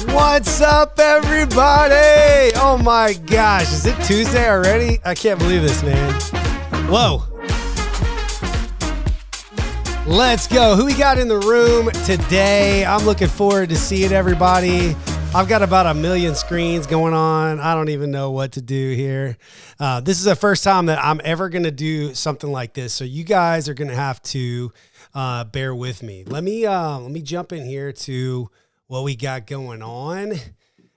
What's up, everybody? Oh my gosh, is it Tuesday already? I can't believe this, man. Whoa. Let's go. Who we got in the room today? I'm looking forward to seeing everybody. I've got about 1 million screens going on. I don't even know what to do here. This is the first time that I'm ever going to do something like this. So you guys are going to have to bear with me. Let me jump in here to what we got going on.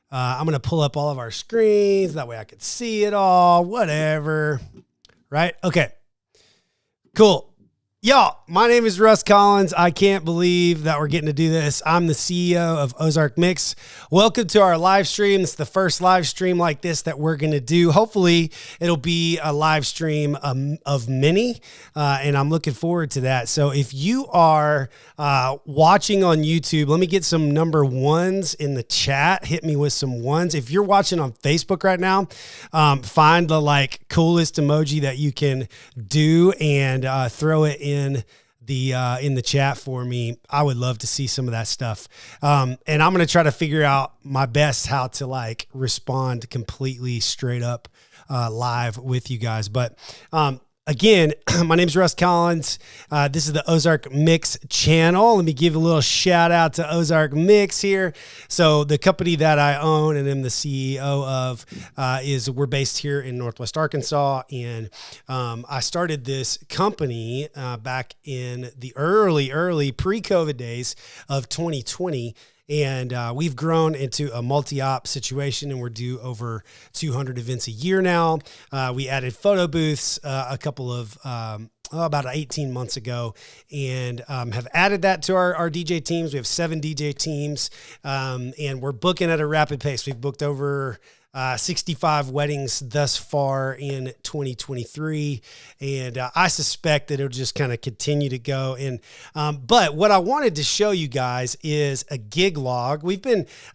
I'm going to pull up all of our screens. That way I could see it all, whatever. Right? Okay, cool. Y'all, my name is Russ Collins. I can't believe that we're getting to do this. I'm the CEO of Ozark Mix. Welcome to our live stream. It's the first live stream like this that we're going to do. Hopefully, it'll be a live stream of many, and I'm looking forward to that. So if you are watching on YouTube, let me get some number ones in the chat. Hit me with some ones. If you're watching on Facebook right now, find the coolest emoji that you can do and throw it in the chat for me. I would love to see some of that stuff. And I'm going to try to figure out my best how to respond completely straight up live with you guys. But again, my name is Russ Collins. This is the Ozark Mix channel. Let me give a little shout out to Ozark Mix here. So the company that I own and am the CEO of we're based here in Northwest Arkansas. And I started this company back in the early pre-COVID days of 2020. And we've grown into a multi-op situation, and we're due over 200 events a year now. We added photo booths about 18 months ago, and have added that to our DJ teams. We have 7 DJ teams, and we're booking at a rapid pace. We've booked over 65 weddings thus far in 2023. And I suspect that it'll just kind of continue to go. And, but what I wanted to show you guys is a gig log.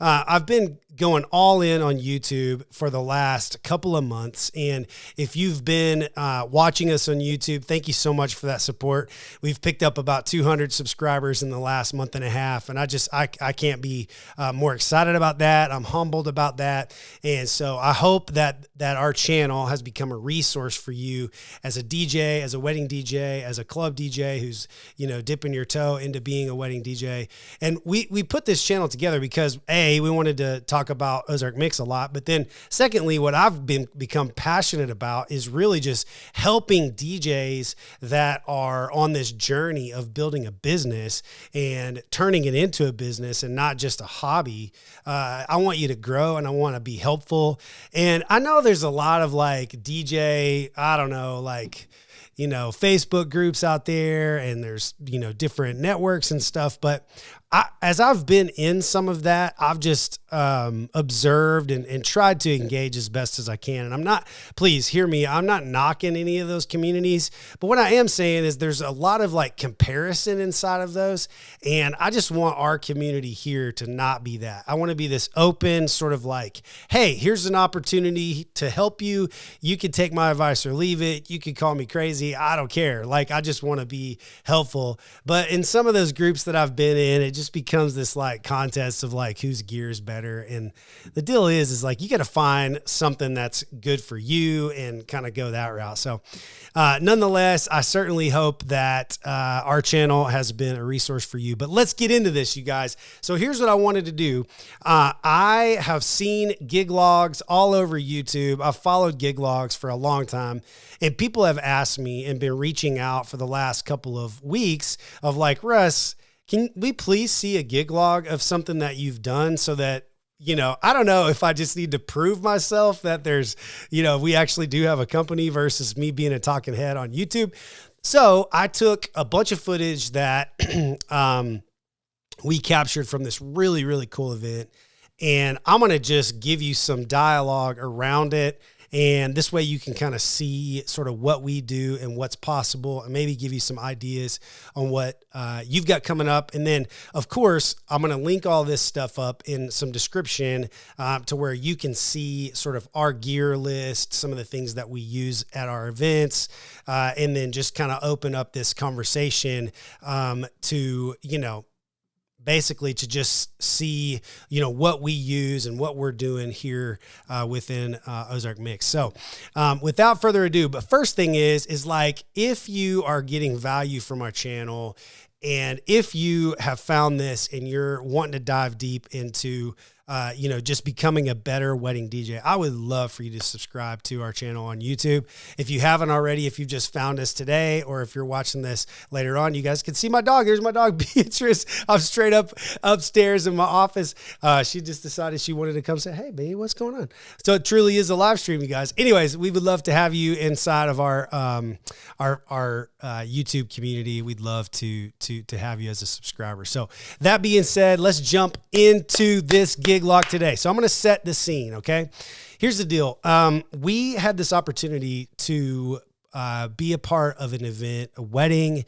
I've been going all in on YouTube for the last couple of months. And if you've been watching us on YouTube, thank you so much for that support. We've picked up about 200 subscribers in the last month and a half. And I can't be more excited about that. I'm humbled about that. And so I hope that our channel has become a resource for you as a DJ, as a wedding DJ, as a club DJ who's, dipping your toe into being a wedding DJ. And we put this channel together because we wanted to talk about Ozark Mix a lot, but then secondly, what I've become passionate about is really just helping DJs that are on this journey of building a business and turning it into a business and not just a hobby. I want you to grow and I want to be helpful. And I know there's a lot of DJ, Facebook groups out there, and there's, different networks and stuff. But as I've been in some of that, I've just observed and tried to engage as best as I can. And please hear me, I'm not knocking any of those communities, but what I am saying is there's a lot of comparison inside of those. And I just want our community here to not be that. I want to be this open sort of hey, here's an opportunity to help you. You can take my advice or leave it. You can call me crazy. I don't care. I just want to be helpful. But in some of those groups that I've been in, it just becomes this contest of whose gear is better. And the deal is you got to find something that's good for you and kind of go that route. So nonetheless, I certainly hope that our channel has been a resource for you. But let's get into this, you guys. So here's what I wanted to do. I have seen gig logs all over YouTube. I've followed gig logs for a long time, and people have asked me and been reaching out for the last couple of weeks of Russ, can we please see a gig log of something that you've done so that, I don't know if I just need to prove myself that there's, we actually do have a company versus me being a talking head on YouTube. So I took a bunch of footage that we captured from this really, really cool event. And I'm going to just give you some dialogue around it. And this way you can kind of see sort of what we do and what's possible, and maybe give you some ideas on what you've got coming up. And then, of course, I'm going to link all this stuff up in some description to where you can see sort of our gear list, some of the things that we use at our events, and then just kind of open up this conversation to, basically to just see, you know, what we use and what we're doing here within Ozark Mix. So without further ado, but first thing is like, if you are getting value from our channel, and if you have found this and you're wanting to dive deep into you know, just becoming a better wedding DJ, I would love for you to subscribe to our channel on YouTube. If you haven't already, if you've just found us today, or if you're watching this later on, you guys can see my dog. There's my dog, Beatrice. I'm straight up upstairs in my office. She just decided she wanted to come say, hey, babe, what's going on? So it truly is a live stream, you guys. Anyways, we would love to have you inside of our YouTube community. We'd love to have you as a subscriber. So that being said, let's jump into this gig log today. So I'm going to set the scene. Okay. Here's the deal. We had this opportunity to be a part of an event, a wedding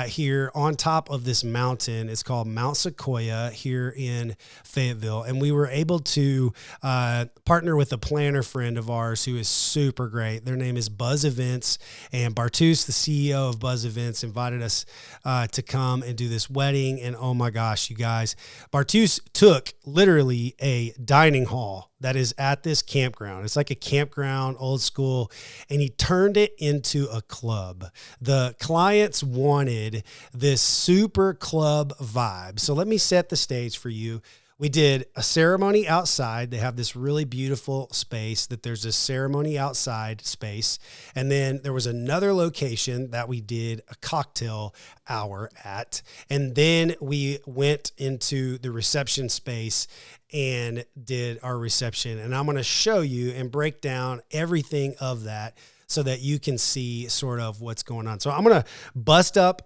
here on top of this mountain. It's called Mount Sequoia here in Fayetteville. And we were able to partner with a planner friend of ours who is super great. Their name is Buzz Events, and Bartus, the CEO of Buzz Events, invited us to come and do this wedding. And oh my gosh, you guys, Bartus took literally a dining hall that is at this campground. It's like a campground, old school, and he turned it into a club. The clients wanted this super club vibe. So let me set the stage for you. We did a ceremony outside. They have this really beautiful space that there's a ceremony outside space. And then there was another location that we did a cocktail hour at. And then we went into the reception space and did our reception. And I'm going to show you and break down everything of that so that you can see sort of what's going on. So I'm going to bust up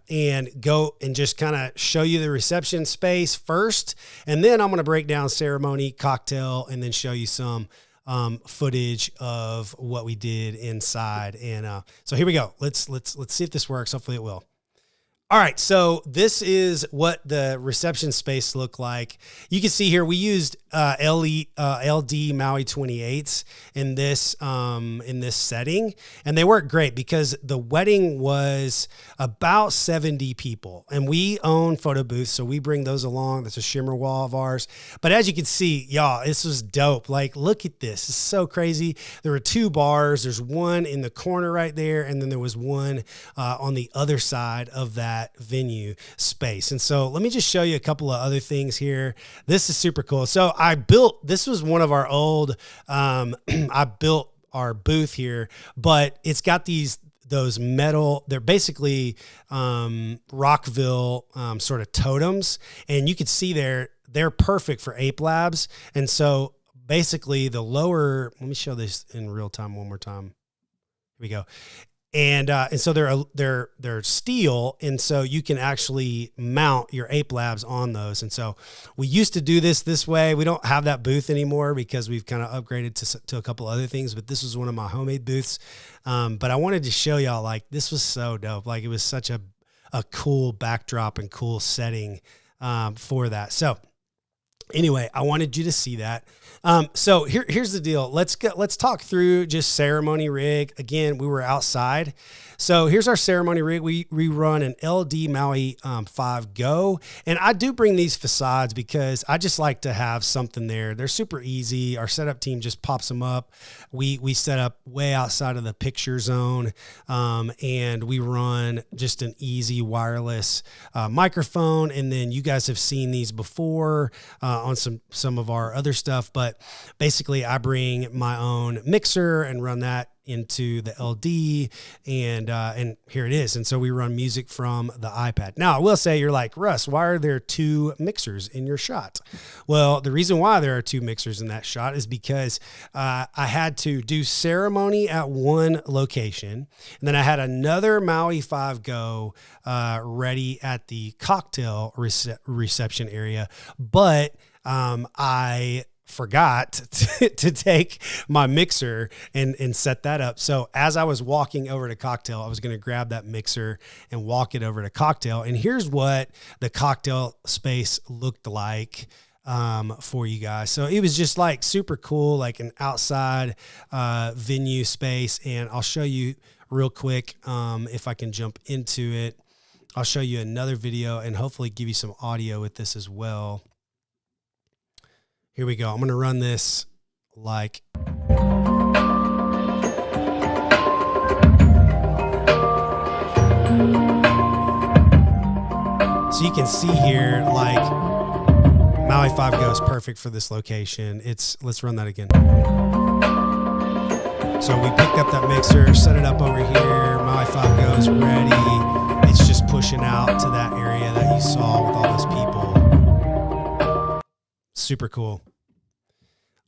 and go and just kind of show you the reception space first. And then I'm going to break down ceremony, cocktail, and then show you some footage of what we did inside. And so here we go. Let's see if this works. Hopefully it will. All right, so this is what the reception space looked like. You can see here we used LD Maui 28s in this setting, and they work great because the wedding was about 70 people, and we own photo booths, so we bring those along. That's a shimmer wall of ours. But as you can see, y'all, this was dope. Like, look at this. It's so crazy. There were two bars. There's one in the corner right there, and then there was one on the other side of that venue space. And so let me just show you a couple of other things here. This is super cool. So this was one of our old, I built our booth here, but it's got those metal, they're basically Rockville sort of totems. And you can see they're perfect for Ape Labs. And so basically the lower, let me show this in real time one more time. Here we go. And so they're steel, and so you can actually mount your Ape Labs on those. And so we used to do this way. We don't have that booth anymore because we've kind of upgraded to a couple other things. But this was one of my homemade booths. But I wanted to show y'all, like, this was so dope. Like, it was such a cool backdrop and cool setting for that. So anyway, I wanted you to see that. So here's the deal. Let's talk through just ceremony rig. Again, we were outside. So here's our ceremony rig. We run an LD Maui 5 Go. And I do bring these facades because I just like to have something there. They're super easy. Our setup team just pops them up. We set up way outside of the picture zone. And we run just an easy wireless microphone. And then you guys have seen these before on some of our other stuff. But basically I bring my own mixer and run that into the LD, and here it is. And so we run music from the iPad. Now I will say, you're like, Russ, why are there two mixers in your shot? Well, the reason why there are two mixers in that shot is because I had to do ceremony at one location, and then I had another Maui 5 Go ready at the cocktail reception area, but I forgot to take my mixer and set that up. So as I was walking over to cocktail, I was going to grab that mixer and walk it over to cocktail. And here's what the cocktail space looked like for you guys. So it was just like super cool, like an outside venue space. And I'll show you real quick if I can jump into it. I'll show you another video and hopefully give you some audio with this as well. Here we go. I'm going to run this like... So you can see here, like, Maui 5 Go is perfect for this location. Let's run that again. So we picked up that mixer, set it up over here. Maui 5 Go is ready. It's just pushing out to that area that you saw with all those people. Super cool.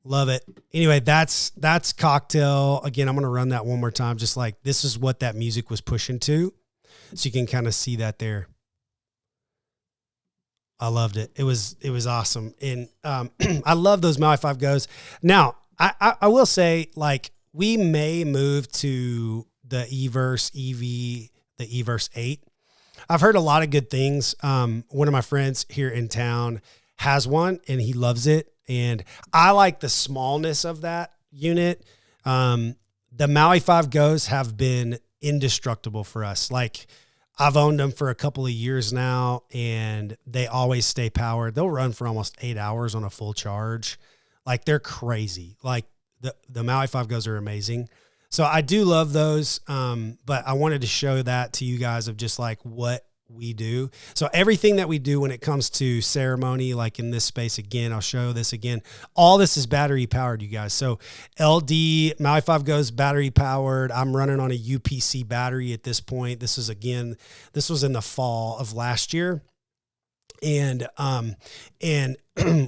Love it. Anyway, that's Cocktail. Again, I'm going to run that one more time. Just like this is what that music was pushing to. So you can kind of see that there. I loved it. It was awesome. And I love those Maui 5 Goes. Now, I will say, like, we may move to the Everse EV, the Everse 8. I've heard a lot of good things. One of my friends here in town has one and he loves it. And I like the smallness of that unit. The Maui 5 Goes have been indestructible for us. Like, I've owned them for a couple of years now and they always stay powered. They'll run for almost 8 hours on a full charge. Like, they're crazy. Like, the Maui 5 Goes are amazing. So I do love those. But I wanted to show that to you guys of just like what we do. So everything that we do when it comes to ceremony, like in this space, again, I'll show this again. All this is battery powered, you guys. So LD, Maui 5 Goes battery powered. I'm running on a UPC battery at this point. This was in the fall of last year. And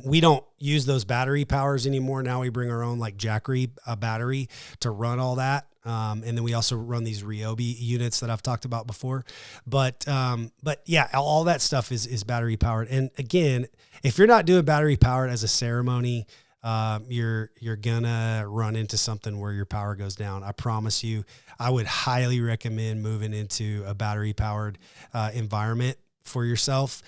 we don't use those battery powers anymore. Now we bring our own like Jackery battery to run all that. And then we also run these Ryobi units that I've talked about before. But yeah, all that stuff is battery powered. And again, if you're not doing battery powered as a ceremony, you're gonna run into something where your power goes down. I promise you. I would highly recommend moving into a battery powered environment for yourself,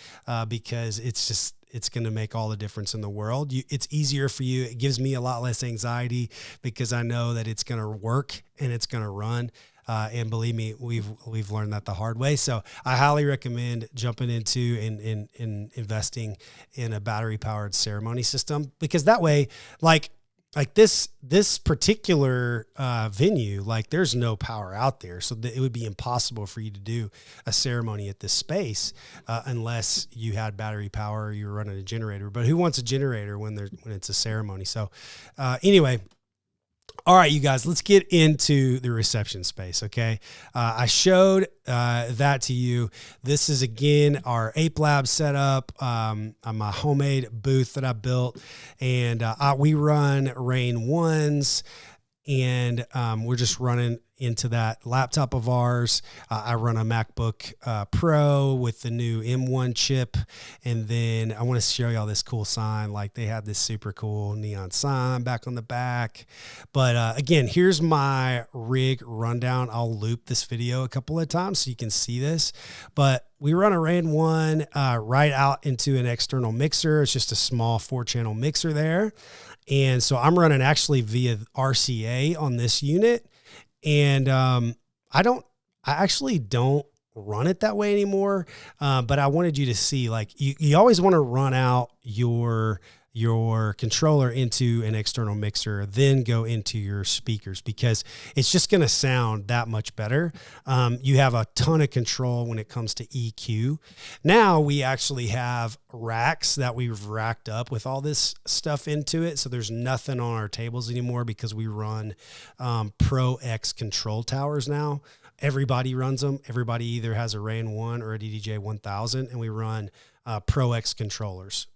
because it's going to make all the difference in the world. It's easier for you. It gives me a lot less anxiety because I know that it's going to work and it's going to run. And believe me, we've learned that the hard way. So I highly recommend jumping into and investing in a battery powered ceremony system, because that way, like this particular venue, like there's no power out there. So it would be impossible for you to do a ceremony at this space unless you had battery power or you were running a generator. But who wants a generator when it's a ceremony? So anyway, all right, you guys, let's get into the reception space, okay? I showed that to you. This is, again, our Ape Lab setup, my homemade booth that I built. And we run Rain 1s, and we're just running into that laptop of ours. I run a MacBook Pro with the new M1 chip. And then I want to show y'all this cool sign. Like, they have this super cool neon sign back on the back. But again, here's my rig rundown. I'll loop this video a couple of times so you can see this. But we run a Rain 1 right out into an external mixer. It's just a small 4-channel mixer there. And so I'm running actually via RCA on this unit. And I actually don't run it that way anymore. But I wanted you to see, like, you always want to run out your controller into an external mixer, then go into your speakers, because it's just going to sound that much better. You have a ton of control when it comes to EQ. Now we actually have racks that we've racked up with all this stuff into it. So there's nothing on our tables anymore because we run Pro X control towers now. Everybody runs them. Everybody either has a Rain 1 or a DDJ 1000, and we run Pro X controllers.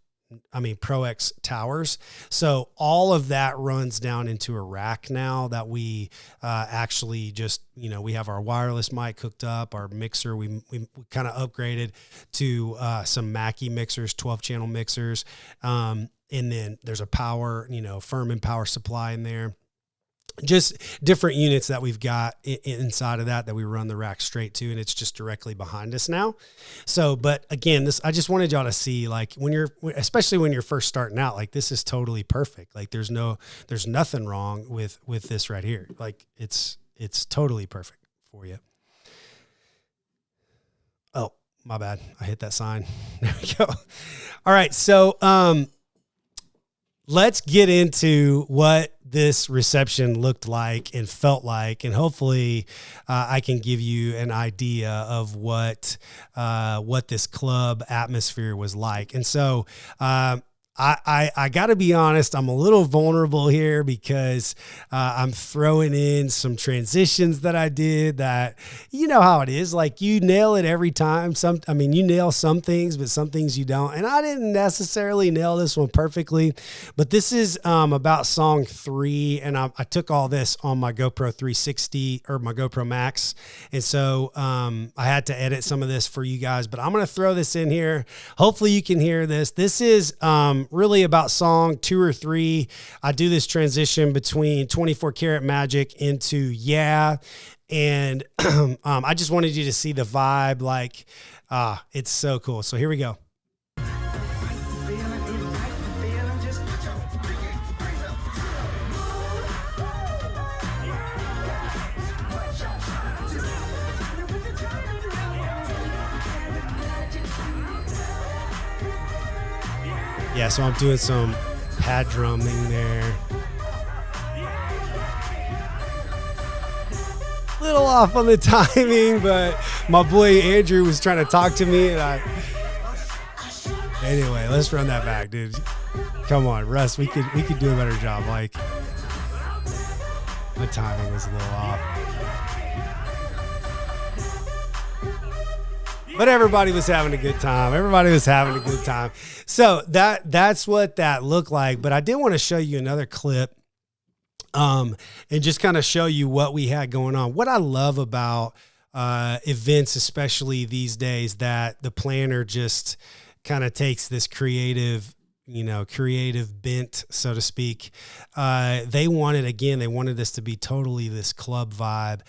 Pro X towers. So all of that runs down into a rack now that we actually just, we have our wireless mic hooked up, our mixer. We kind of upgraded to some Mackie mixers, 12-channel mixers. And then there's a power, Furman power supply in there. Just different units that we've got inside of that we run the rack straight to, and it's just directly behind us now. So, but again, I just wanted y'all to see, like, especially when you're first starting out, like, this is totally perfect. Like, there's nothing wrong with this right here. Like, it's totally perfect for you. Oh, my bad. I hit that sign. There we go. All right. So, let's get into what this reception looked like and felt like, and hopefully I can give you an idea of what this club atmosphere was like. And so I got to be honest, I'm a little vulnerable here because I'm throwing in some transitions that I did that, you know how it is. Like, you nail it every time. You nail some things, but some things you don't. And I didn't necessarily nail this one perfectly, but this is about song 3. And I took all this on my GoPro 360 or my GoPro Max. And so I had to edit some of this for you guys, but I'm going to throw this in here. Hopefully you can hear this. This is really about song 2 or 3. I do this transition between 24 Karat Magic into Yeah. And I just wanted you to see the vibe. Like, it's so cool. So here we go. Yeah, so I'm doing some pad drumming there. Little off on the timing, but my boy Andrew was trying to talk to me, and anyway, let's run that back, dude. Come on, Russ, we could do a better job. Like, my timing was a little off. But everybody was having a good time. Everybody was having a good time. So that's what that looked like. But I did want to show you another clip and just kind of show you what we had going on. What I love about events, especially these days, that the planner just kind of takes this creative bent, so to speak. They wanted this to be totally this club vibe.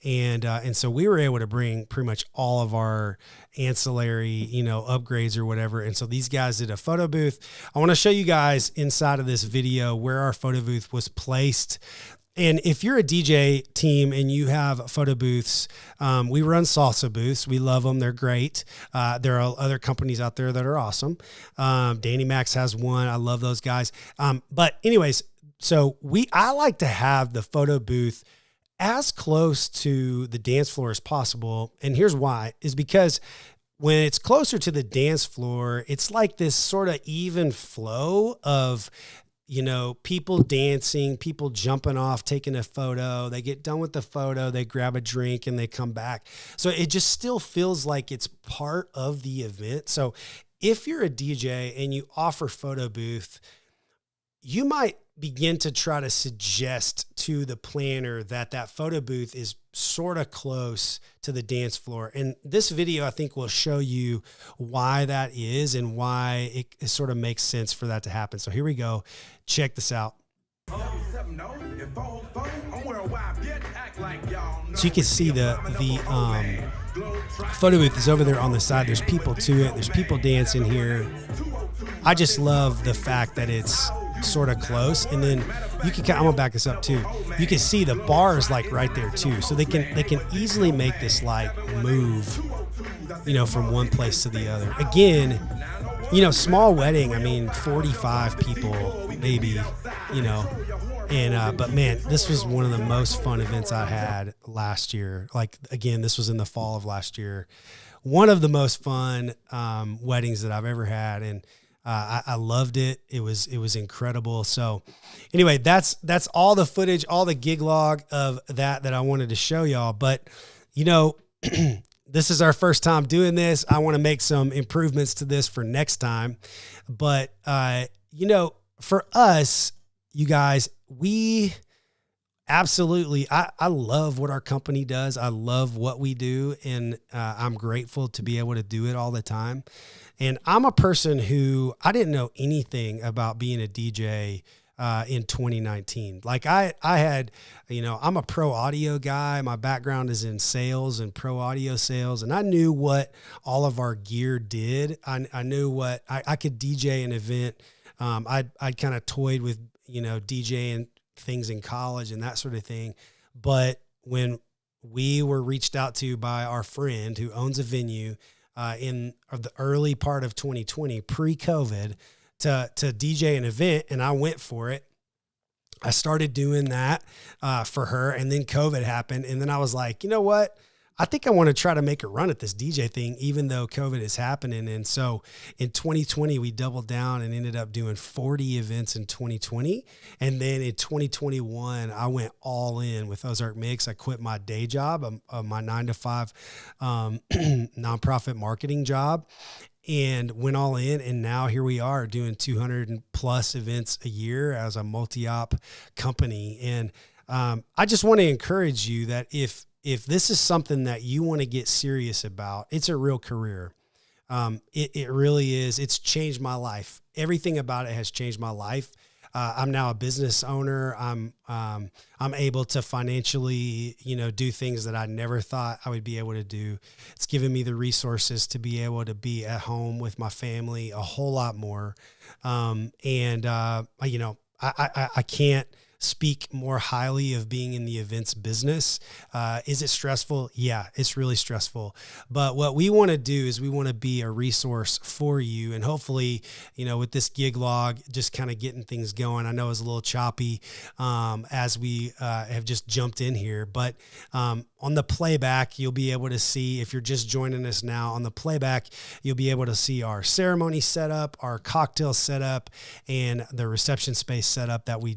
And so we were able to bring pretty much all of our ancillary, upgrades or whatever. And so these guys did a photo booth. I want to show you guys inside of this video where our photo booth was placed. And if you're a DJ team and you have photo booths, we run salsa booths. We love them. They're great. There are other companies out there that are awesome. Danny Max has one. I love those guys. But anyways, so I like to have the photo booth as close to the dance floor as possible. And here's why, is because when it's closer to the dance floor, it's like this sort of even flow of, people dancing, people jumping off, taking a photo. They get done with the photo, they grab a drink and they come back. So it just still feels like it's part of the event. So if you're a DJ and you offer photo booth, you might begin to try to suggest to the planner that photo booth is sort of close to the dance floor. And this video, I think, will show you why that is and why it sort of makes sense for that to happen. So here we go. Check this out. So you can see the photo booth is over there on the side. There's people to it. There's people dancing here. I just love the fact that it's sort of close. And then you can, I'm gonna back this up too. You can see the bar is like right there too. So they can easily make this like move, from one place to the other. Again, small wedding, 45 people, maybe, but man, this was one of the most fun events I had last year. Like, again, this was in the fall of last year. One of the most fun weddings that I've ever had. And I loved it. It was incredible. So anyway, that's all the footage, all the gig log of that I wanted to show y'all. But, this is our first time doing this. I want to make some improvements to this for next time. But, for us, you guys, we absolutely, I love what our company does. I love what we do. And I'm grateful to be able to do it all the time. And I'm a person who, I didn't know anything about being a DJ in 2019. Like I had, I'm a pro audio guy. My background is in sales and pro audio sales. And I knew what all of our gear did. I knew what I could DJ an event. I'd kind of toyed with, DJing things in college and that sort of thing. But when we were reached out to by our friend who owns a venue, in the early part of 2020, pre-COVID, to DJ an event, and I went for it. I started doing that for her, and then COVID happened, and then I was like, you know what? I think I want to try to make a run at this DJ thing, even though COVID is happening. And so in 2020, we doubled down and ended up doing 40 events in 2020. And then in 2021, I went all in with Ozark Mix. I quit my day job, my 9-to-5 nonprofit marketing job, and went all in. And now here we are doing 200 plus events a year as a multi-op company. And I just want to encourage you that if this is something that you want to get serious about, it's a real career. It really is. It's changed my life. Everything about it has changed my life. I'm now a business owner. I'm able to financially, do things that I never thought I would be able to do. It's given me the resources to be able to be at home with my family a whole lot more. I can't speak more highly of being in the events business. Is it stressful? Yeah, it's really stressful. But what we want to do is we want to be a resource for you. And hopefully, with this gig log, just kind of getting things going. I know it's a little choppy as we have just jumped in here, but on the playback, you'll be able to see, if you're just joining us now, on the playback, you'll be able to see our ceremony setup, our cocktail setup, and the reception space setup that we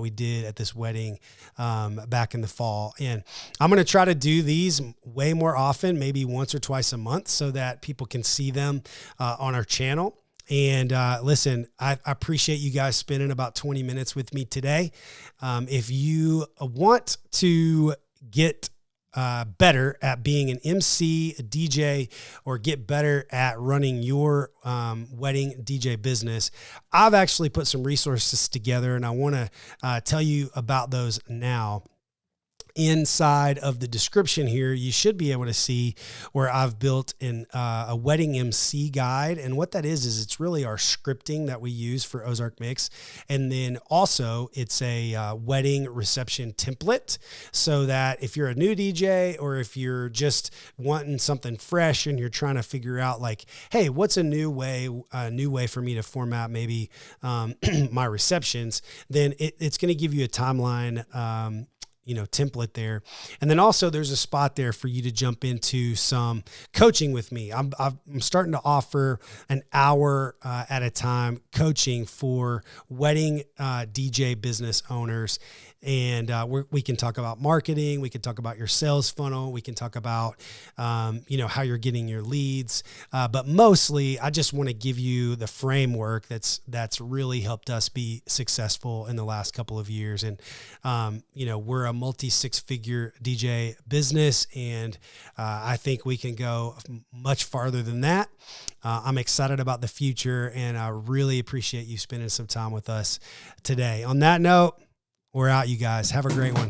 did at this wedding back in the fall. And I'm going to try to do these way more often, maybe once or twice a month, so that people can see them on our channel. And listen, I appreciate you guys spending about 20 minutes with me today. If you want to get better at being an MC, a DJ, or get better at running your wedding DJ business, I've actually put some resources together, and I want to tell you about those now. Inside of the description here, you should be able to see where I've built a wedding MC guide. And what that is it's really our scripting that we use for Ozark Mix. And then also it's a wedding reception template, so that if you're a new DJ, or if you're just wanting something fresh and you're trying to figure out like, hey, what's a new way for me to format maybe my receptions, then it's going to give you a timeline template there. And then also there's a spot there for you to jump into some coaching with me. I'm starting to offer an hour at a time coaching for wedding DJ business owners. And we can talk about marketing. We can talk about your sales funnel. We can talk about, how you're getting your leads. But mostly, I just want to give you the framework that's really helped us be successful in the last couple of years. And, we're a multi-six-figure DJ business, and I think we can go much farther than that. I'm excited about the future, and I really appreciate you spending some time with us today. On that note, we're out, you guys. Have a great one.